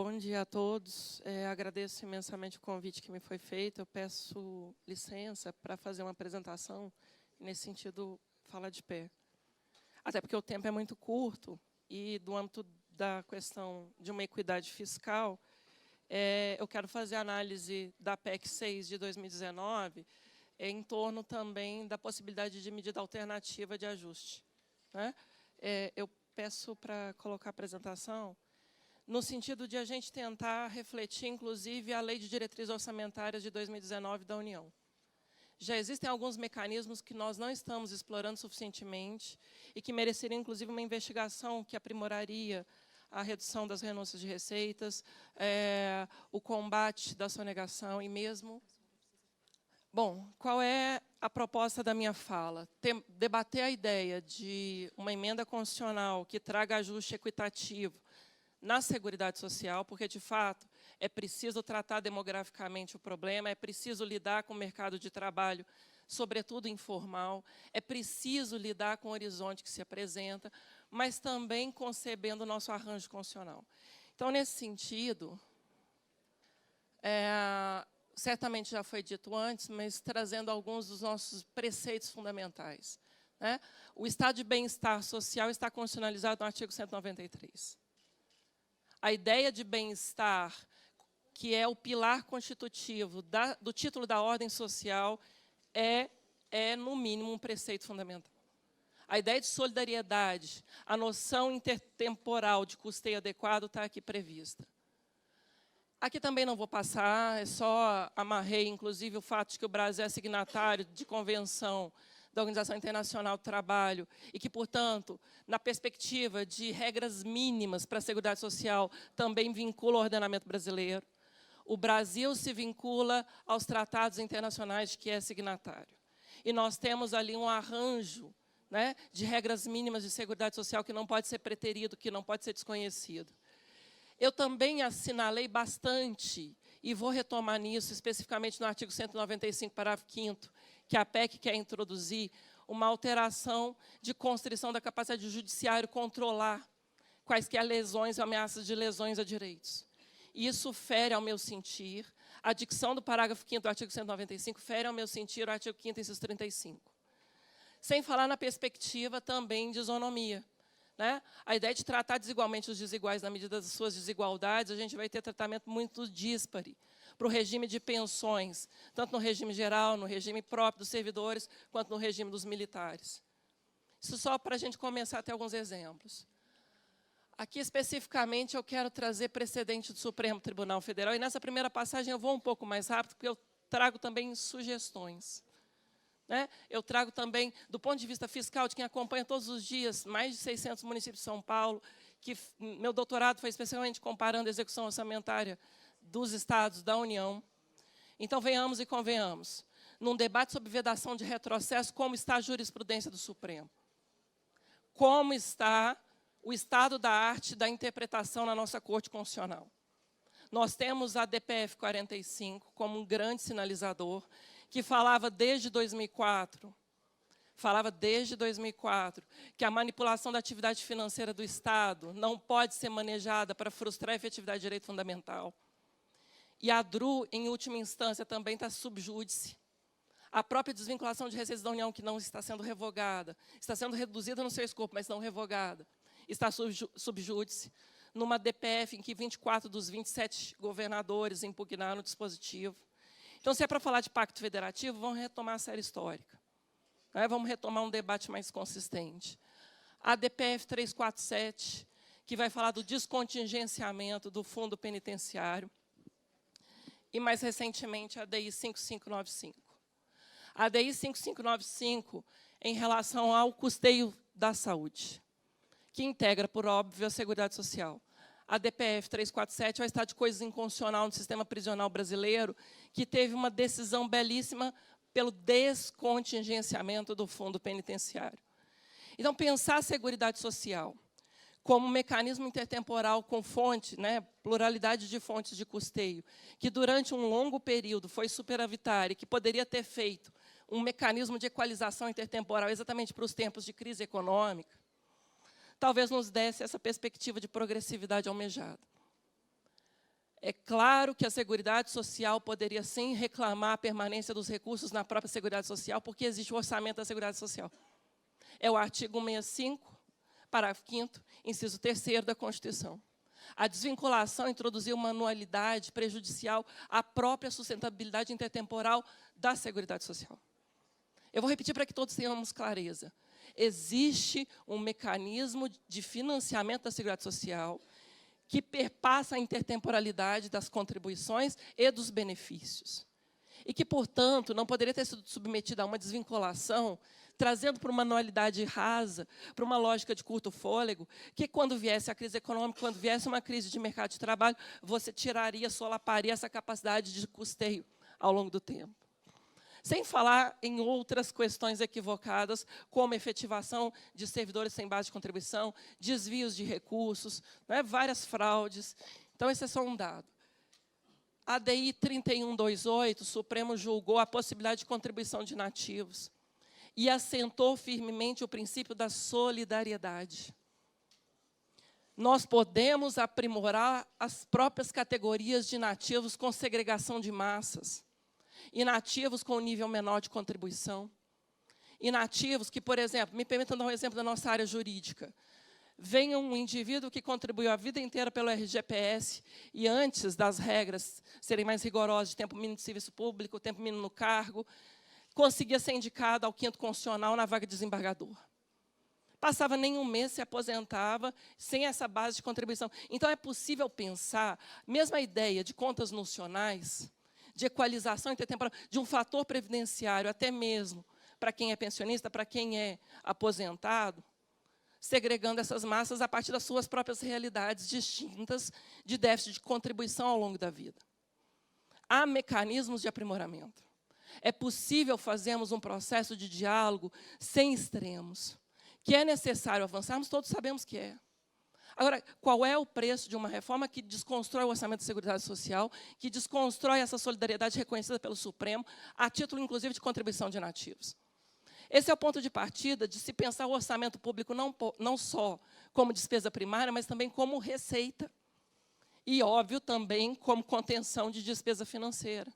Bom dia a todos. Agradeço imensamente o convite que me foi feito. Eu peço licença para fazer uma apresentação, nesse sentido, falar de pé. Até porque o tempo é muito curto e, do âmbito da questão de uma equidade fiscal, eu quero fazer a análise da PEC 6 de 2019 em torno também da possibilidade de medida alternativa de ajuste, né? Eu peço para colocar a apresentação no sentido de a gente tentar refletir, inclusive, a Lei de Diretrizes Orçamentárias de 2019 da União. Já existem alguns mecanismos que nós não estamos explorando suficientemente e que mereceriam, inclusive, uma investigação que aprimoraria a redução das renúncias de receitas, o combate da sonegação e mesmo... Bom, qual é a proposta da minha fala? Debater a ideia de uma emenda constitucional que traga ajuste equitativo na Seguridade Social, porque, de fato, é preciso tratar demograficamente o problema, é preciso lidar com o mercado de trabalho, sobretudo informal, é preciso lidar com o horizonte que se apresenta, mas também concebendo o nosso arranjo constitucional. Então, nesse sentido, certamente já foi dito antes, mas trazendo alguns dos nossos preceitos fundamentais, né? O estado de bem-estar social está constitucionalizado no artigo 193. A ideia de bem-estar, que é o pilar constitutivo do título da ordem social, no mínimo, um preceito fundamental. A ideia de solidariedade, a noção intertemporal de custeio adequado está aqui prevista. Aqui também não vou passar, só amarrei, inclusive, o fato de que o Brasil é signatário de convenção da Organização Internacional do Trabalho e que, portanto, na perspectiva de regras mínimas para a Seguridade Social, também vincula o ordenamento brasileiro. O Brasil se vincula aos tratados internacionais de que é signatário. E nós temos ali um arranjo, né, de regras mínimas de Seguridade Social que não pode ser preterido, que não pode ser desconhecido. Eu também assinalei bastante, e vou retomar nisso, especificamente no artigo 195, parágrafo 5º, que a PEC quer introduzir uma alteração de constrição da capacidade do judiciário controlar quaisquer lesões ou ameaças de lesões a direitos. Isso fere, ao meu sentir, a dicção do parágrafo 5º do artigo 195, fere, ao meu sentir, o artigo 5º, inciso 35. Sem falar na perspectiva também de isonomia, né? A ideia de tratar desigualmente os desiguais na medida das suas desigualdades, a gente vai ter tratamento muito díspare para o regime de pensões, tanto no regime geral, no regime próprio dos servidores, quanto no regime dos militares. Isso só para a gente começar a ter alguns exemplos. Aqui, especificamente, eu quero trazer precedente do Supremo Tribunal Federal, e nessa primeira passagem eu vou um pouco mais rápido, porque eu trago também sugestões, né? Eu trago também, do ponto de vista fiscal, de quem acompanha todos os dias, mais de 600 municípios de São Paulo, que meu doutorado foi especialmente comparando a execução orçamentária dos estados da União. Então, venhamos e convenhamos. Num debate sobre vedação de retrocesso, como está a jurisprudência do Supremo? Como está o estado da arte da interpretação na nossa Corte Constitucional? Nós temos a DPF 45 como um grande sinalizador, que falava desde 2004, que a manipulação da atividade financeira do Estado não pode ser manejada para frustrar a efetividade de direito fundamental. E a DRU, em última instância, também está sub júdice. A própria desvinculação de receitas da União, que não está sendo revogada, está sendo reduzida no seu escopo, mas não revogada, está sub júdice, numa DPF em que 24 dos 27 governadores impugnaram o dispositivo. Então, se é para falar de pacto federativo, vamos retomar a série histórica, né? Vamos retomar um debate mais consistente. A DPF 347, que vai falar do descontingenciamento do fundo penitenciário. E, mais recentemente, a DI 5595. A DI 5595, em relação ao custeio da saúde, que integra, por óbvio, a Seguridade Social. A DPF 347 é o estado de coisas inconstitucional no sistema prisional brasileiro, que teve uma decisão belíssima pelo descontingenciamento do fundo penitenciário. Então, pensar a Seguridade Social como um mecanismo intertemporal com fonte, né, pluralidade de fontes de custeio, que durante um longo período foi superavitária e que poderia ter feito um mecanismo de equalização intertemporal exatamente para os tempos de crise econômica, talvez nos desse essa perspectiva de progressividade almejada. É claro que a Seguridade Social poderia, sim, reclamar a permanência dos recursos na própria Seguridade Social, porque existe o orçamento da Seguridade Social. É o artigo 65, parágrafo 5º, inciso 3º da Constituição. A desvinculação introduziu uma anualidade prejudicial à própria sustentabilidade intertemporal da Seguridade Social. Eu vou repetir para que todos tenhamos clareza. Existe um mecanismo de financiamento da Seguridade Social que perpassa a intertemporalidade das contribuições e dos benefícios. E que, portanto, não poderia ter sido submetida a uma desvinculação, trazendo para uma anualidade rasa, para uma lógica de curto fôlego, que, quando viesse a crise econômica, quando viesse uma crise de mercado de trabalho, você tiraria, solaparia essa capacidade de custeio ao longo do tempo. Sem falar em outras questões equivocadas, como efetivação de servidores sem base de contribuição, desvios de recursos, né, várias fraudes. Então, esse é só um dado. A ADI 3128, o Supremo julgou a possibilidade de contribuição de nativos e assentou firmemente o princípio da solidariedade. Nós podemos aprimorar as próprias categorias de nativos com segregação de massas, inativos com nível menor de contribuição, inativos que, por exemplo, me permitam dar um exemplo da nossa área jurídica. Vem um indivíduo que contribuiu a vida inteira pelo RGPS e, antes das regras serem mais rigorosas de tempo mínimo de serviço público, tempo mínimo no cargo, conseguia ser indicado ao 5º constitucional na vaga de desembargador. Passava nem um mês, se aposentava, sem essa base de contribuição. Então, é possível pensar, mesmo a ideia de contas nocionais, de equalização intertemporal, de um fator previdenciário, até mesmo para quem é pensionista, para quem é aposentado, segregando essas massas a partir das suas próprias realidades distintas de déficit de contribuição ao longo da vida. Há mecanismos de aprimoramento. É possível fazermos um processo de diálogo sem extremos, que é necessário avançarmos, todos sabemos que é. Agora, qual é o preço de uma reforma que desconstrói o orçamento de Seguridade Social, que desconstrói essa solidariedade reconhecida pelo Supremo, a título, inclusive, de contribuição de nativos? Esse é o ponto de partida de se pensar o orçamento público não só como despesa primária, mas também como receita. E, óbvio, também como contenção de despesa financeira.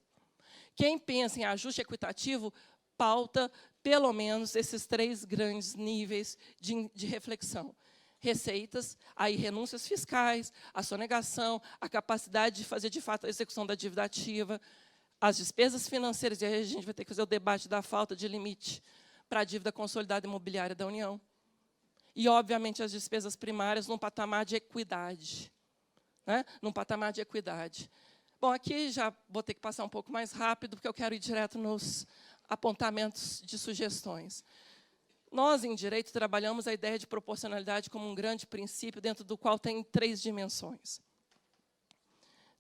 Quem pensa em ajuste equitativo pauta, pelo menos, esses 3 grandes níveis de reflexão. Receitas, aí renúncias fiscais, a sonegação, a capacidade de fazer, de fato, a execução da dívida ativa, as despesas financeiras, e aí a gente vai ter que fazer o debate da falta de limite para a dívida consolidada imobiliária da União. E, obviamente, as despesas primárias num patamar de equidade. Né? Num patamar de equidade. Bom, aqui já vou ter que passar um pouco mais rápido, porque eu quero ir direto nos apontamentos de sugestões. Nós, em Direito, trabalhamos a ideia de proporcionalidade como um grande princípio, dentro do qual tem 3 dimensões.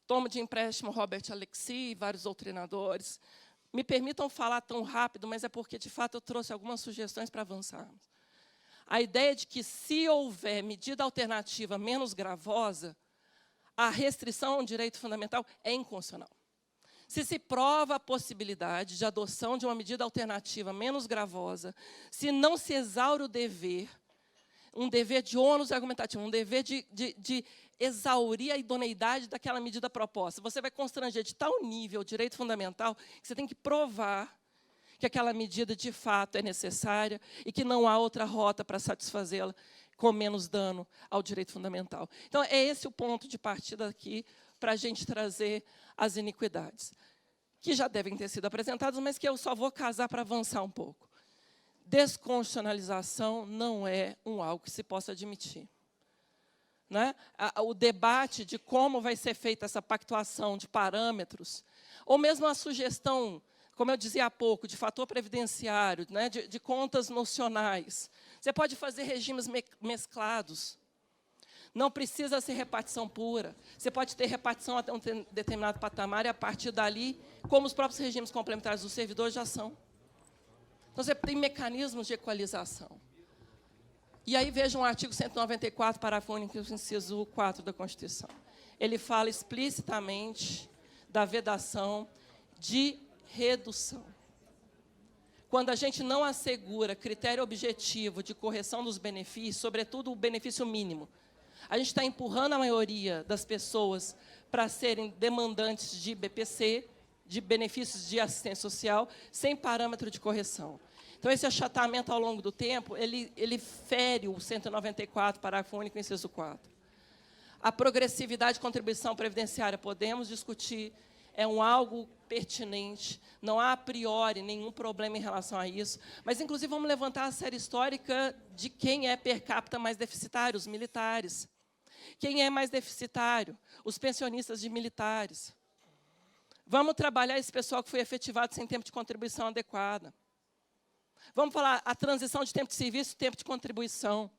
Tomo de empréstimo Robert Alexy e vários doutrinadores. Me permitam falar tão rápido, mas é porque, de fato, eu trouxe algumas sugestões para avançarmos. A ideia de que, se houver medida alternativa menos gravosa, a restrição ao direito fundamental é inconstitucional. Se prova a possibilidade de adoção de uma medida alternativa menos gravosa, se não se exaure o dever, um dever de ônus argumentativo, um dever de exaurir a idoneidade daquela medida proposta, você vai constranger de tal nível o direito fundamental que você tem que provar que aquela medida, de fato, é necessária e que não há outra rota para satisfazê-la com menos dano ao direito fundamental. Então, é esse o ponto de partida aqui para a gente trazer as iniquidades, que já devem ter sido apresentadas, mas que eu só vou casar para avançar um pouco. Desconstitucionalização não é algo que se possa admitir. Né? O debate de como vai ser feita essa pactuação de parâmetros, ou mesmo a sugestão, como eu dizia há pouco, de fator previdenciário, né? de contas nocionais. Você pode fazer regimes mesclados. Não precisa ser repartição pura. Você pode ter repartição até um determinado patamar e, a partir dali, como os próprios regimes complementares dos servidores já são. Então, você tem mecanismos de equalização. E aí, vejam o artigo 194, parágrafo único, inciso 4 da Constituição. Ele fala explicitamente da vedação de redução. Quando a gente não assegura critério objetivo de correção dos benefícios, sobretudo o benefício mínimo, A gente está empurrando a maioria das pessoas para serem demandantes de BPC, de benefícios de assistência social, sem parâmetro de correção. Então, esse achatamento ao longo do tempo, ele fere o 194, parágrafo único, inciso 4. A progressividade de contribuição previdenciária, podemos discutir, é algo pertinente, não há a priori nenhum problema em relação a isso, mas, inclusive, vamos levantar a série histórica de quem é per capita mais deficitário, os militares. Quem é mais deficitário? Os pensionistas de militares. Vamos trabalhar esse pessoal que foi efetivado sem tempo de contribuição adequada. Vamos falar a transição de tempo de serviço e tempo de contribuição.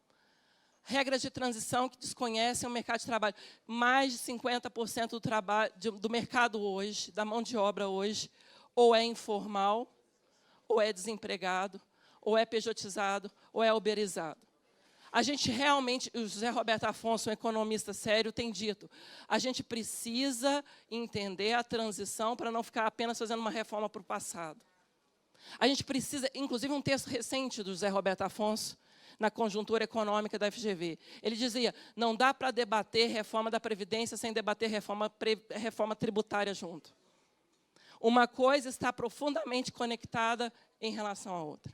Regras de transição que desconhecem o mercado de trabalho. Mais de 50% do trabalho do mercado hoje, da mão de obra hoje, ou é informal, ou é desempregado, ou é pejotizado, ou é uberizado. A gente realmente, o José Roberto Afonso, um economista sério, tem dito, a gente precisa entender a transição para não ficar apenas fazendo uma reforma para o passado. A gente precisa, inclusive, um texto recente do José Roberto Afonso, na conjuntura econômica da FGV. Ele dizia, não dá para debater reforma da Previdência sem debater reforma tributária junto. Uma coisa está profundamente conectada em relação à outra.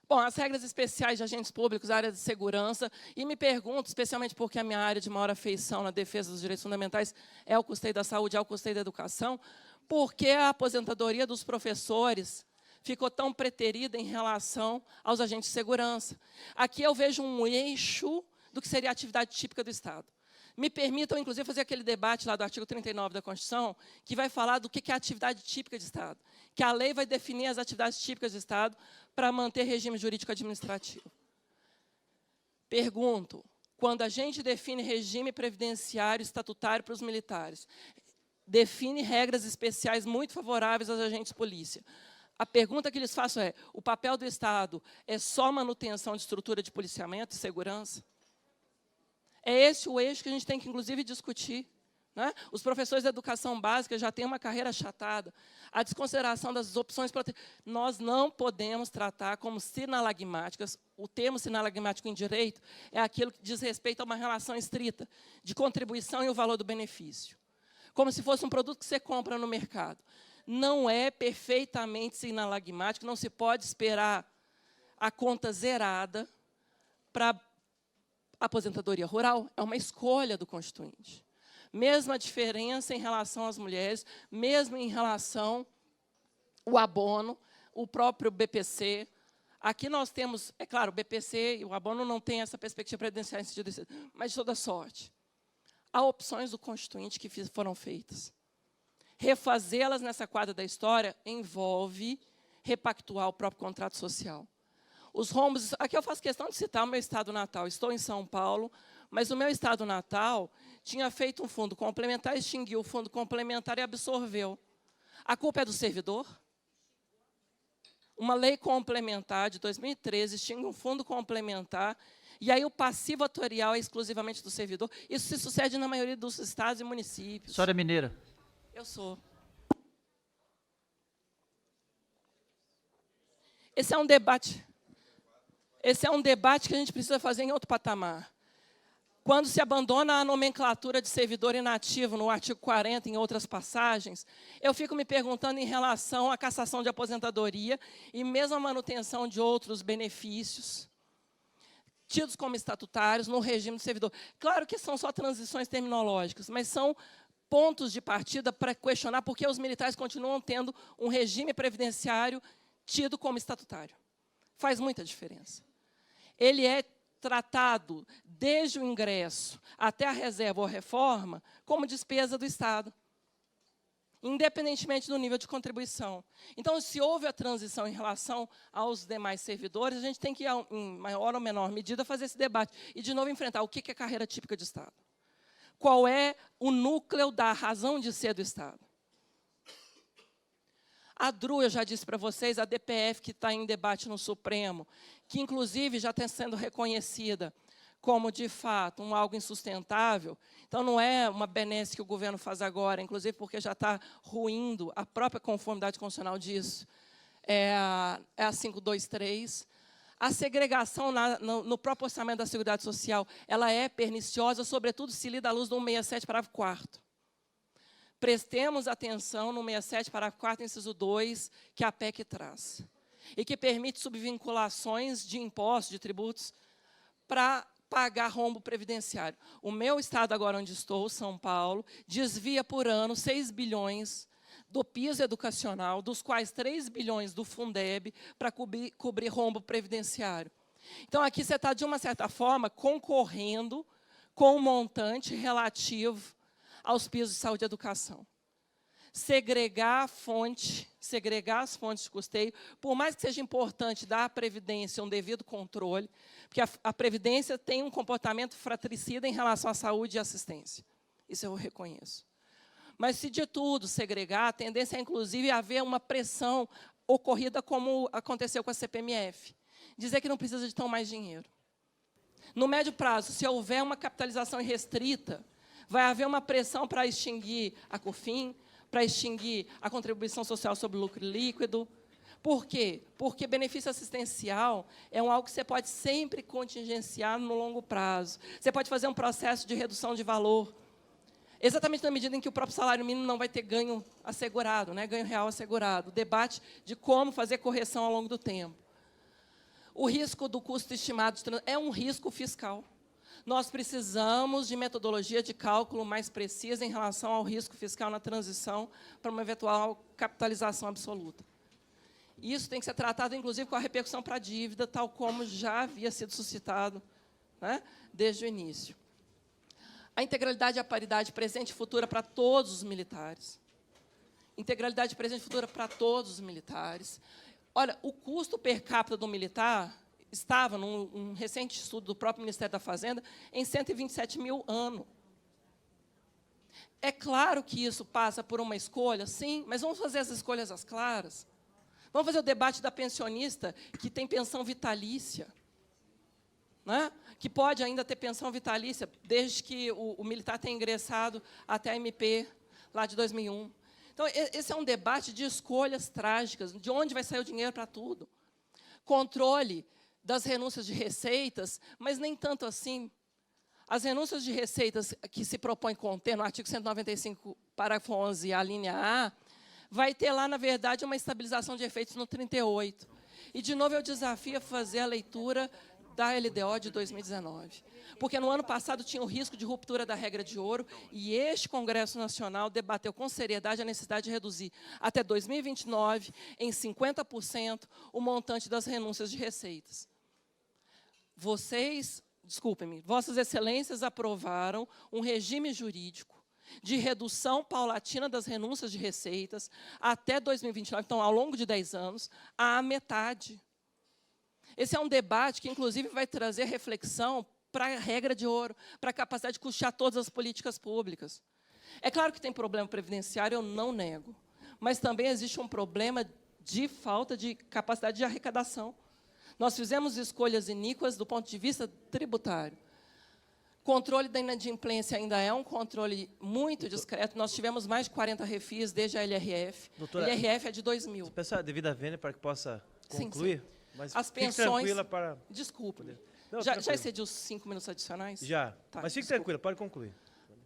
Bom, as regras especiais de agentes públicos, área de segurança, e me pergunto, especialmente porque a minha área de maior afeição na defesa dos direitos fundamentais é o custeio da saúde, é o custeio da educação, por que a aposentadoria dos professores ficou tão preterida em relação aos agentes de segurança? Aqui eu vejo um eixo do que seria a atividade típica do Estado. Me permitam, inclusive, fazer aquele debate lá do artigo 39 da Constituição, que vai falar do que é a atividade típica de Estado, que a lei vai definir as atividades típicas de Estado para manter regime jurídico administrativo. Pergunto, quando a gente define regime previdenciário estatutário para os militares, define regras especiais muito favoráveis aos agentes de polícia. A pergunta que lhes faço é, o papel do Estado é só manutenção de estrutura de policiamento e segurança? É esse o eixo que a gente tem que, inclusive, discutir. Né? Os professores da educação básica já têm uma carreira achatada. A desconsideração das opções... Nós não podemos tratar como sinalagmáticas. O termo sinalagmático em direito é aquilo que diz respeito a uma relação estrita de contribuição e o valor do benefício. Como se fosse um produto que você compra no mercado. Não é perfeitamente sinalagmático, não se pode esperar a conta zerada para a aposentadoria rural. É uma escolha do Constituinte. Mesma diferença em relação às mulheres, mesmo em relação ao abono, o próprio BPC. Aqui nós temos, é claro, o BPC e o abono não têm essa perspectiva previdenciária em sentido, mas de toda sorte. Há opções do Constituinte que foram feitas. Refazê-las nessa quadra da história envolve repactuar o próprio contrato social. Os rombos, aqui eu faço questão de citar o meu estado natal. Estou em São Paulo, mas o meu estado natal tinha feito um fundo complementar, extinguiu o fundo complementar e absorveu. A culpa é do servidor? Uma lei complementar de 2013 extingue um fundo complementar, e aí o passivo atuarial é exclusivamente do servidor. Isso se sucede na maioria dos estados e municípios. A senhora é mineira? Eu sou. Esse é um debate que a gente precisa fazer em outro patamar. Quando se abandona a nomenclatura de servidor inativo no artigo 40, em outras passagens, eu fico me perguntando em relação à cassação de aposentadoria e mesmo a manutenção de outros benefícios tidos como estatutários no regime do servidor. Claro que são só transições terminológicas, mas são pontos de partida para questionar por que os militares continuam tendo um regime previdenciário tido como estatutário. Faz muita diferença. Ele é tratado, desde o ingresso até a reserva ou a reforma, como despesa do Estado, independentemente do nível de contribuição. Então, se houve a transição em relação aos demais servidores, a gente tem que, em maior ou menor medida, fazer esse debate. E, de novo, enfrentar o que é carreira típica de Estado. Qual é o núcleo da razão de ser do Estado? A DRU, eu já disse para vocês, a DPF que está em debate no Supremo, que, inclusive, já está sendo reconhecida como, de fato, algo insustentável. Então, não é uma benesse que o governo faz agora, inclusive porque já está ruindo a própria conformidade constitucional disso. É a 523. A segregação no próprio orçamento da Seguridade Social, ela é perniciosa, sobretudo se lida à luz do 167, parágrafo 4º. Prestemos atenção no 67, parágrafo 4º, inciso 2, que a PEC traz, e que permite subvinculações de impostos, de tributos, para pagar rombo previdenciário. O meu estado, agora onde estou, São Paulo, desvia por ano 6 bilhões do piso educacional, dos quais 3 bilhões do Fundeb, para cobrir rombo previdenciário. Então, aqui você está, de uma certa forma, concorrendo com o montante relativo aos pisos de saúde e educação. Segregar as fontes de custeio, por mais que seja importante dar à Previdência um devido controle, porque a Previdência tem um comportamento fratricida em relação à saúde e assistência. Isso eu reconheço. Mas, se de tudo segregar, a tendência é, inclusive, haver uma pressão ocorrida como aconteceu com a CPMF. Dizer que não precisa de tão mais dinheiro. No médio prazo, se houver uma capitalização irrestrita, vai haver uma pressão para extinguir a COFIN, para extinguir a contribuição social sobre o lucro líquido. Por quê? Porque benefício assistencial é algo que você pode sempre contingenciar no longo prazo. Você pode fazer um processo de redução de valor, exatamente na medida em que o próprio salário mínimo não vai ter ganho assegurado, né? Ganho real assegurado. O debate de como fazer correção ao longo do tempo. O risco do custo estimado é um risco fiscal. Nós precisamos de metodologia de cálculo mais precisa em relação ao risco fiscal na transição para uma eventual capitalização absoluta. Isso tem que ser tratado, inclusive, com a repercussão para a dívida, tal como já havia sido suscitado, né, desde o início. A integralidade e a paridade presente e futura para todos os militares. Integralidade presente e futura para todos os militares. Olha, o custo per capita do militar estava, num recente estudo do próprio Ministério da Fazenda, em 127 mil ano. É claro que isso passa por uma escolha, sim, mas vamos fazer as escolhas às claras. Vamos fazer o debate da pensionista que tem pensão vitalícia, né? Que pode ainda ter pensão vitalícia, desde que o militar tenha ingressado até a MP, lá de 2001. Então, esse é um debate de escolhas trágicas, de onde vai sair o dinheiro para tudo. Controle das renúncias de receitas, mas nem tanto assim. As renúncias de receitas que se propõe conter no artigo 195, parágrafo 11, a linha A, vai ter lá, na verdade, uma estabilização de efeitos no 38. E, de novo, eu desafio a fazer a leitura da LDO de 2019. Porque, no ano passado, tinha o risco de ruptura da regra de ouro, e este Congresso Nacional debateu com seriedade a necessidade de reduzir, até 2029, em 50%, o montante das renúncias de receitas. Desculpem-me, Vossas Excelências aprovaram um regime jurídico de redução paulatina das renúncias de receitas até 2029, então, ao longo de 10 anos, à metade. Esse é um debate que, inclusive, vai trazer reflexão para a regra de ouro, para a capacidade de custear todas as políticas públicas. É claro que tem problema previdenciário, eu não nego, mas também existe um problema de falta de capacidade de arrecadação. Nós fizemos escolhas iníquas do ponto de vista tributário. Controle da inadimplência ainda é um controle muito discreto. Nós tivemos mais de 40 refis desde a LRF. Doutora, a LRF é de 2000. Você peça a devida vênia para que possa concluir? Sim, sim. Mas as fique pensões... tranquila para... Desculpe. Não, já excedi os 5 minutos adicionais? Já. Tá, mas fique desculpa. tranquila, pode concluir.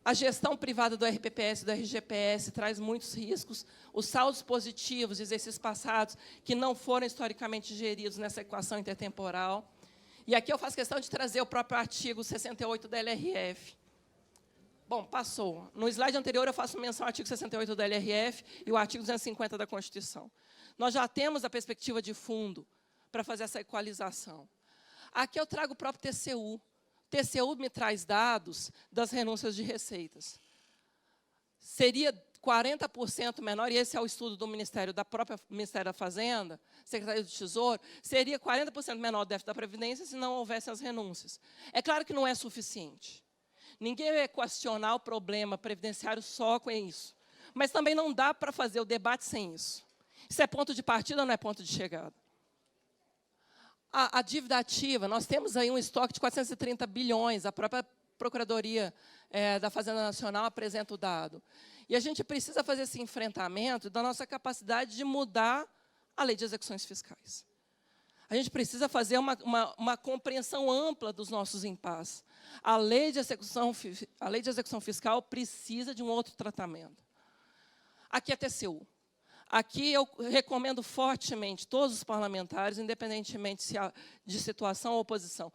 A gestão privada do RPPS e do RGPS traz muitos riscos. Os saldos positivos de exercícios passados, que não foram historicamente geridos nessa equação intertemporal. E aqui eu faço questão de trazer o próprio artigo 68 da LRF. Bom, passou. No slide anterior, eu faço menção ao artigo 68 da LRF e o artigo 250 da Constituição. Nós já temos a perspectiva de fundo para fazer essa equalização. Aqui eu trago o próprio TCU. O TCU me traz dados das renúncias de receitas. Seria 40% menor, e esse é o estudo do Ministério, da própria Ministério da Fazenda, Secretaria do Tesouro, seria 40% menor o déficit da Previdência se não houvessem as renúncias. É claro que não é suficiente. Ninguém vai questionar o problema previdenciário só com isso. Mas também não dá para fazer o debate sem isso. Isso é ponto de partida ou não é ponto de chegada? A dívida ativa, nós temos aí um estoque de 430 bilhões, a própria Procuradoria da Fazenda Nacional apresenta o dado. E a gente precisa fazer esse enfrentamento da nossa capacidade de mudar a lei de execuções fiscais. A gente precisa fazer uma compreensão ampla dos nossos impasses. A lei de execução fiscal precisa de um outro tratamento. Aqui é TCU. Aqui eu recomendo fortemente todos os parlamentares, independentemente de situação ou oposição.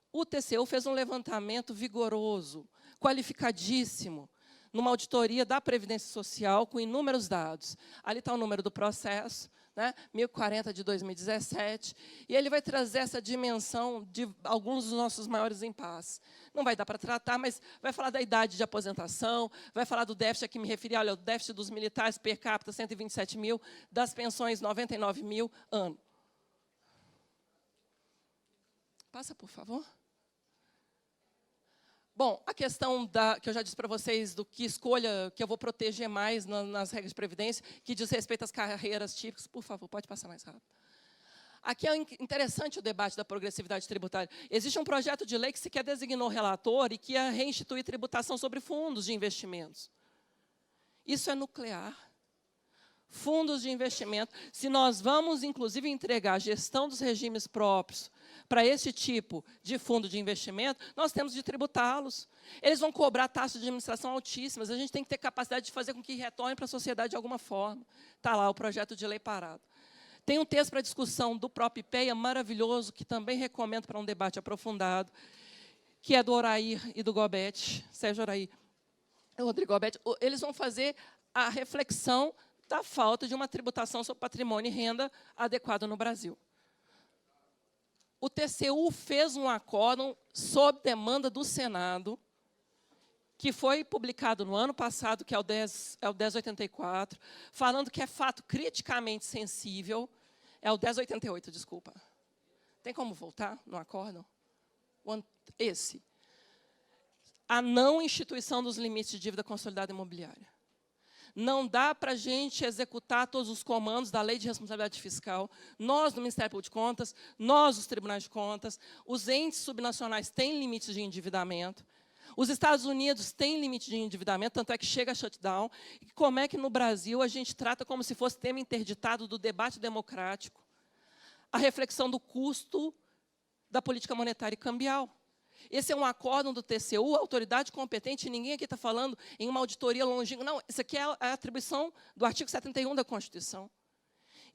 O TCU fez um levantamento vigoroso, qualificadíssimo, numa auditoria da Previdência Social, com inúmeros dados. Ali está o número do processo, né, 1040 de 2017, e ele vai trazer essa dimensão de alguns dos nossos maiores impasses. Não vai dar para tratar, mas vai falar da idade de aposentação, vai falar do déficit a que me referi, olha, o déficit dos militares per capita, 127 mil, das pensões, 99 mil, ano. Passa, por favor. Bom, a questão que eu já disse para vocês, do que escolha, que eu vou proteger mais nas regras de previdência, que diz respeito às carreiras típicas, por favor, pode passar mais rápido. Aqui é interessante o debate da progressividade tributária. Existe um projeto de lei que sequer designou relator e que ia reinstituir tributação sobre fundos de investimentos. Isso é nuclear. Fundos de investimento, se nós vamos, inclusive, entregar a gestão dos regimes próprios para esse tipo de fundo de investimento, nós temos de tributá-los. Eles vão cobrar taxas de administração altíssimas, a gente tem que ter capacidade de fazer com que retorne para a sociedade de alguma forma. Está lá o projeto de lei parado. Tem um texto para discussão do próprio IPEA, maravilhoso, que também recomendo para um debate aprofundado, que é do Orair e do Gobet, Sérgio Orair e Rodrigo Gobet. Eles vão fazer a reflexão da falta de uma tributação sobre patrimônio e renda adequada no Brasil. O TCU fez um acórdão sob demanda do Senado, que foi publicado no ano passado, que é o 1084, falando que é fato criticamente sensível, é o 1088, desculpa. Tem como voltar no acórdão? Esse. A não instituição dos limites de dívida consolidada imobiliária. Não dá para a gente executar todos os comandos da Lei de Responsabilidade Fiscal. Nós, do Ministério Público de Contas, nós, os Tribunais de Contas, os entes subnacionais têm limites de endividamento. Os Estados Unidos têm limite de endividamento, tanto é que chega a shutdown. E como é que, no Brasil, a gente trata como se fosse tema interditado do debate democrático a reflexão do custo da política monetária e cambial? Esse é um acórdão do TCU, autoridade competente, ninguém aqui está falando em uma auditoria longínqua. Não, isso aqui é a atribuição do artigo 71 da Constituição.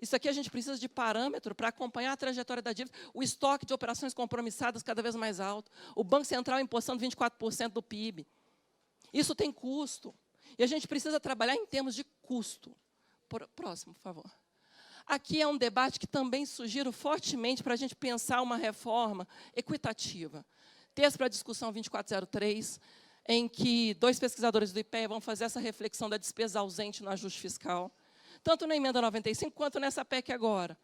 Isso aqui a gente precisa de parâmetro para acompanhar a trajetória da dívida, o estoque de operações compromissadas cada vez mais alto, o Banco Central impostando 24% do PIB. Isso tem custo. E a gente precisa trabalhar em termos de custo. Próximo, por favor. Aqui é um debate que também sugiro fortemente para a gente pensar uma reforma equitativa. Texto para discussão 2403, em que 2 pesquisadores do IPEA vão fazer essa reflexão da despesa ausente no ajuste fiscal, tanto na emenda 95 quanto nessa PEC agora.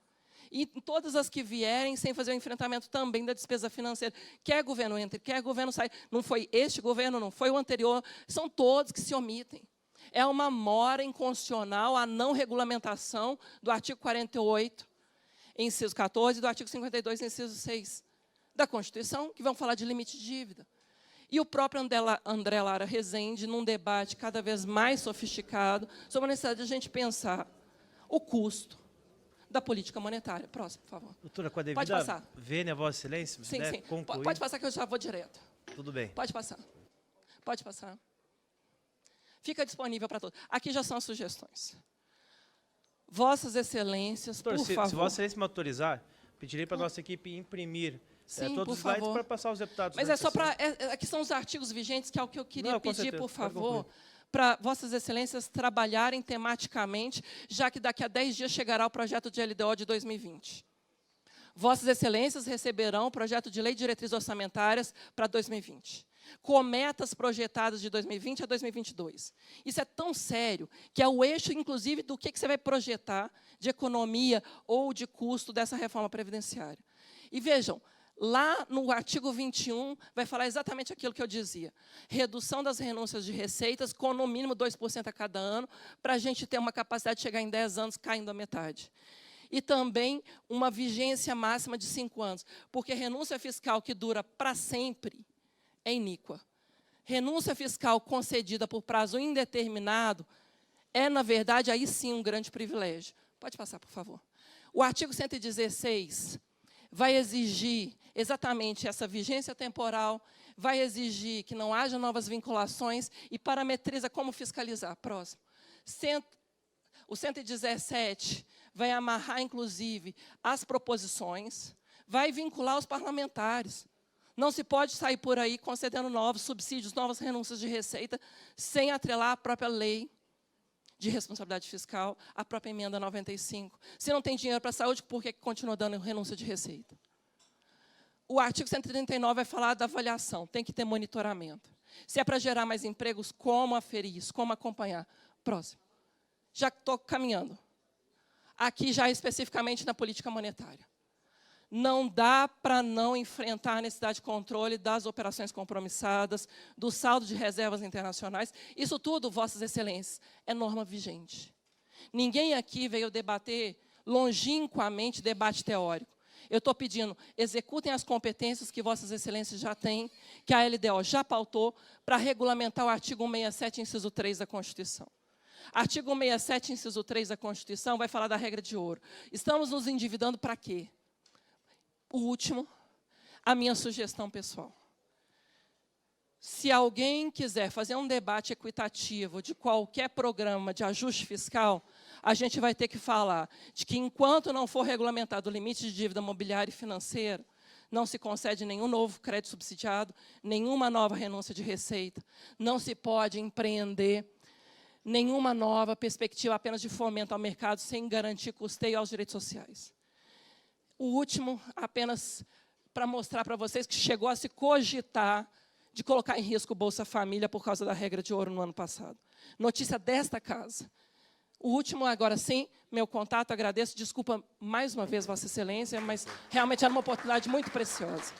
E em todas as que vierem, sem fazer o enfrentamento também da despesa financeira. Quer governo entre, quer governo sai. Não foi este governo, não foi o anterior, são todos que se omitem. É uma mora inconstitucional a não regulamentação do artigo 48, inciso 14, e do artigo 52, inciso 6. Da Constituição, que vão falar de limite de dívida. E o próprio André Lara Rezende, num debate cada vez mais sofisticado, sobre a necessidade de a gente pensar o custo da política monetária. Próximo, por favor. Doutora, com a devida pode passar. Vênia, Vossa Excelência, sim, sim. Concluir. Pode passar, que eu já vou direto. Tudo bem. Pode passar. Pode passar. Fica disponível para todos. Aqui já são as sugestões. Vossas Excelências, Doutor, por favor. Se Vossa Excelência me autorizar, pedirei para a nossa equipe imprimir todos os slides para passar aos deputados. Mas é só para... aqui são os artigos vigentes, que é o que eu queria pedir, por favor, para Vossas Excelências trabalharem tematicamente, já que daqui a 10 dias chegará o projeto de LDO de 2020. Vossas Excelências receberão o projeto de Lei de Diretrizes Orçamentárias para 2020. Com metas projetadas de 2020 a 2022. Isso é tão sério que é o eixo, inclusive, do que você vai projetar de economia ou de custo dessa reforma previdenciária. E vejam, lá no artigo 21, vai falar exatamente aquilo que eu dizia. Redução das renúncias de receitas com, no mínimo, 2% a cada ano, para a gente ter uma capacidade de chegar em 10 anos caindo a metade. E também uma vigência máxima de 5 anos. Porque renúncia fiscal que dura para sempre é iníqua. Renúncia fiscal concedida por prazo indeterminado é, na verdade, aí sim um grande privilégio. Pode passar, por favor. O artigo 116 vai exigir exatamente essa vigência temporal, vai exigir que não haja novas vinculações e parametriza como fiscalizar. Próximo. O 117 vai amarrar, inclusive, as proposições, vai vincular os parlamentares. Não se pode sair por aí concedendo novos subsídios, novas renúncias de receita, sem atrelar a própria lei de responsabilidade fiscal, a própria emenda 95. Se não tem dinheiro para a saúde, por que continua dando renúncia de receita? O artigo 139 vai falar da avaliação, tem que ter monitoramento. Se é para gerar mais empregos, como aferir isso, como acompanhar? Próximo. Já estou caminhando. Aqui já especificamente na política monetária. Não dá para não enfrentar a necessidade de controle das operações compromissadas, do saldo de reservas internacionais. Isso tudo, Vossas Excelências, é norma vigente. Ninguém aqui veio debater longínquamente debate teórico. Eu estou pedindo, executem as competências que Vossas Excelências já têm, que a LDO já pautou, para regulamentar o artigo 167, inciso 3 da Constituição. Artigo 167, inciso 3 da Constituição, vai falar da regra de ouro. Estamos nos endividando para quê? O último, a minha sugestão pessoal. Se alguém quiser fazer um debate equitativo de qualquer programa de ajuste fiscal, a gente vai ter que falar de que, enquanto não for regulamentado o limite de dívida mobiliária e financeira, não se concede nenhum novo crédito subsidiado, nenhuma nova renúncia de receita, não se pode empreender nenhuma nova perspectiva apenas de fomento ao mercado sem garantir custeio aos direitos sociais. O último, apenas para mostrar para vocês que chegou a se cogitar de colocar em risco o Bolsa Família por causa da regra de ouro no ano passado. Notícia desta casa. O último, agora sim, meu contato, agradeço. Desculpa mais uma vez, Vossa Excelência, mas realmente era uma oportunidade muito preciosa.